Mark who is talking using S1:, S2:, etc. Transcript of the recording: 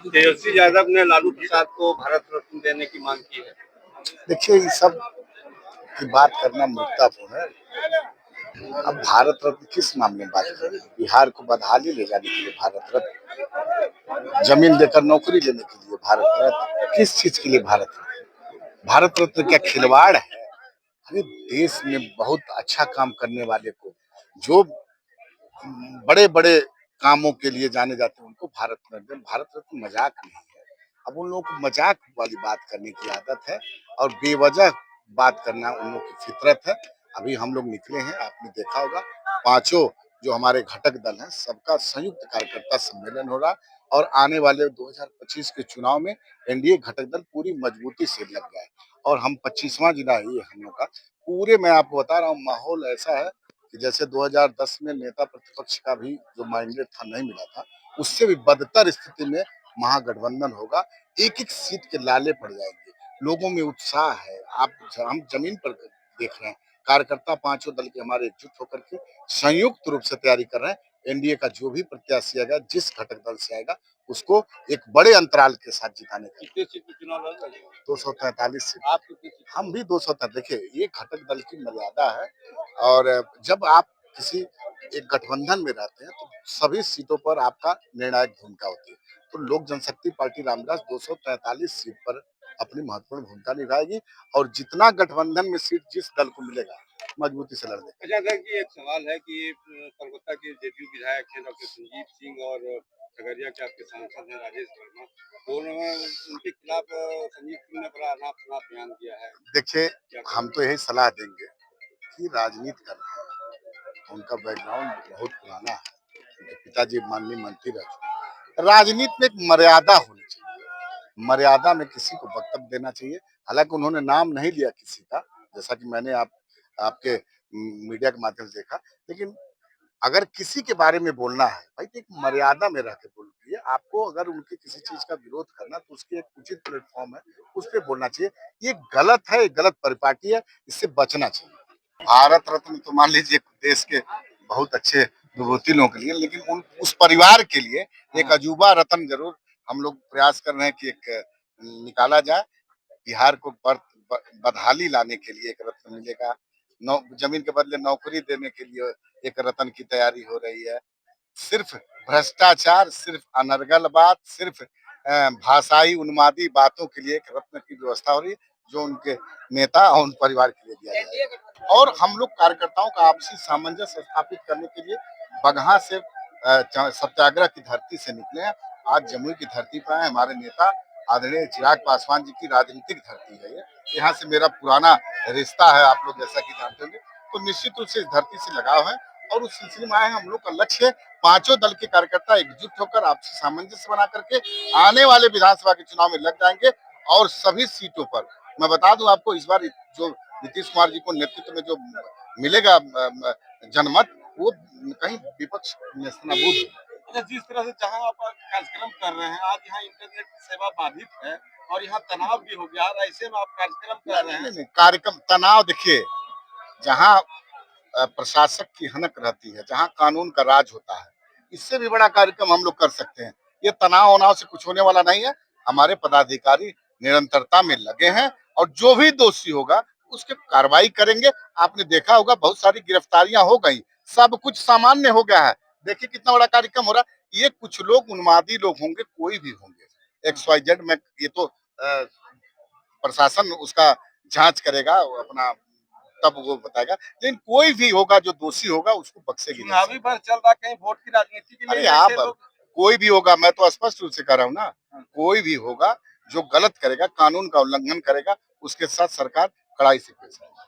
S1: तेजस्वी यादव ने लालू प्रसाद को भारत रत्न देने की मांग की है।
S2: देखिए, ये सब की बात करना मूर्खतापूर्ण है। अब भारत रत्न किस मामले में बात कर रहे हैं? बिहार को बदहाली ले जाने के लिए भारत रत्न, जमीन देकर नौकरी लेने के लिए भारत रत्न, किस चीज के लिए भारत रत्न? भारत रत्न क्या खिलवाड़ है? अरे देश में बहुत अच्छा काम करने वाले को, जो बड़े बड़े कामों के लिए जाने जाते हैं, उनको भारत रत्न। भारत रत्न मजाक नहीं है। अब उन लोगों को मजाक वाली बात करने की आदत है और बेवजह बात करना उन लोगों की फितरत है। अभी हम लोग निकले हैं, आपने देखा होगा, पांचों जो हमारे घटक दल हैं, सबका संयुक्त कार्यकर्ता सम्मेलन हो रहा और आने वाले 2025 के चुनाव में एनडीए घटक दल पूरी मजबूती से लग गए और हम 25वां जिला है ये हम लोग का। पूरे मैं आपको बता रहा हूँ, माहौल ऐसा है कि जैसे 2010 में नेता प्रतिपक्ष का भी जो मैंडेट था नहीं मिला था, उससे भी बदतर स्थिति में महागठबंधन होगा। एक एक सीट के लाले पड़ जाएंगे, लोगों में उत्साह है। आप हम जमीन पर देख रहे हैं, कार्यकर्ता पांचों दल के हमारे एकजुट होकर के संयुक्त रूप से तैयारी कर रहे हैं। एनडीए का जो भी प्रत्याशी आएगा, जिस घटक दल से आएगा, उसको एक बड़े अंतराल के साथ जिताने का।
S1: कितने सीट पे चुनाव लड़ रहे हैं?
S2: 243 सीट।
S1: आप कितनी सीट?
S2: हम भी 200 तक। देखिए, ये घटक दल की मर्यादा है और जब आप किसी एक गठबंधन में रहते हैं तो सभी सीटों पर आपका निर्णायक भूमिका होती है। तो लोक जनशक्ति पार्टी रामदास 243 सीट पर अपनी महत्वपूर्ण भूमिका निभाएगी और जितना गठबंधन में सीट जिस दल को मिलेगा, मजबूती से लड़ देगा।
S1: अच्छा सर कि एक सवाल है कि कोलकाता के जेडीयू विधायक हैं डॉक्टर संजीव सिंह और खगड़िया के आपके सांसद हैं राजेश वर्मा, दोनों उनके खिलाफ संजीव सिंह ने बड़ा अनाप शनाप बयान दिया है।
S2: देखिए, हम तो यही सलाह देंगे कि राजनीति कर रहे हैं, उनका बैकग्राउंड बहुत पुराना है, उनके पिताजी माननीय मंत्री रह चुके। राजनीति में एक मर्यादा होनी चाहिए, मर्यादा में किसी को वक्तव्य देना चाहिए। हालांकि उन्होंने नाम नहीं लिया किसी का, जैसा कि मैंने आपके मीडिया के माध्यम से देखा, लेकिन अगर किसी के बारे में बोलना है भाई तो एक मर्यादा में रह के बोलिए। आपको अगर उनके किसी चीज का विरोध करना तो उसकी एक उचित प्लेटफॉर्म है, उस पर बोलना चाहिए। ये गलत है, गलत परिपाटी है, इससे बचना चाहिए। भारत रत्न तो मान लीजिए देश के बहुत अच्छे विभूति लोगों के लिए, लेकिन उस परिवार के लिए एक अजूबा रत्न जरूर हम लोग प्रयास कर रहे हैं कि एक निकाला जाए। बिहार को बदहाली लाने के लिए एक रत्न मिलेगा। जमीन के बदले नौकरी देने के लिए एक रत्न की तैयारी हो रही है। सिर्फ भ्रष्टाचार, सिर्फ अनर्गल बात, सिर्फ भाषाई उन्मादी बातों के लिए एक रत्न की व्यवस्था हो रही है, जो उनके नेता और उन परिवार के लिए दिया जाएगा। और हम लोग कार्यकर्ताओं का आपसी सामंजस्य स्थापित करने के लिए बगहा से सत्याग्रह की धरती से निकले हैं। आज जमुई की धरती पर है। हमारे नेता आदरणीय चिराग पासवान जी की राजनीतिक धरती है ये। यहाँ से मेरा पुराना रिश्ता है, आप लोग जैसा कि जानते होंगे। तो निश्चित रूप से इस धरती से लगाव है और उस सिलसिले में आए हैं। हम लोग का लक्ष्य है पांचों दल के कार्यकर्ता एकजुट होकर आपसी सामंजस्य बना करके आने वाले विधानसभा के चुनाव में लग जाएंगे और सभी सीटों पर मैं बता दूं आपको, इस बार जो नीतीश कुमार जी को नेतृत्व में जो मिलेगा जनमत, वो कहीं विपक्ष नेस्तनाबूद।
S1: अच्छा, जिस तरह से जहां आप कार्यक्रम कर रहे हैं, आज यहाँ इंटरनेट की सेवा बाधित है और यहाँ तनाव भी हो गया, और ऐसे में आप कार्यक्रम कर रहे हैं।
S2: कार्यक्रम तनाव, देखिए, जहाँ प्रशासक की हनक रहती है, जहाँ कानून का राज होता है, इससे भी बड़ा कार्यक्रम हम लोग कर सकते हैं। ये तनाव वनाव से कुछ होने वाला नहीं है। हमारे पदाधिकारी निरंतरता में लगे हैं और जो भी दोषी होगा उसके कार्रवाई करेंगे। आपने देखा होगा बहुत सारी गिरफ्तारियां हो गई, सब कुछ सामान्य हो गया है। देखिए कितना बड़ा कार्यक्रम हो रहा है। ये कुछ लोग उन्मादी लोग होंगे, कोई भी होंगे, XYZ में, ये तो प्रशासन उसका जांच करेगा अपना, तब वो बताएगा। लेकिन कोई भी होगा जो दोषी होगा उसको बख्शेगी नहीं।
S1: चुनावी पर चल रहा, कहीं वोट की राजनीति के लिए
S2: अरे आप कोई भी होगा, मैं तो स्पष्ट रूप से कह रहा हूँ ना, कोई भी होगा जो गलत करेगा, कानून का उल्लंघन करेगा, उसके साथ सरकार कड़ाई से पेश आएगी।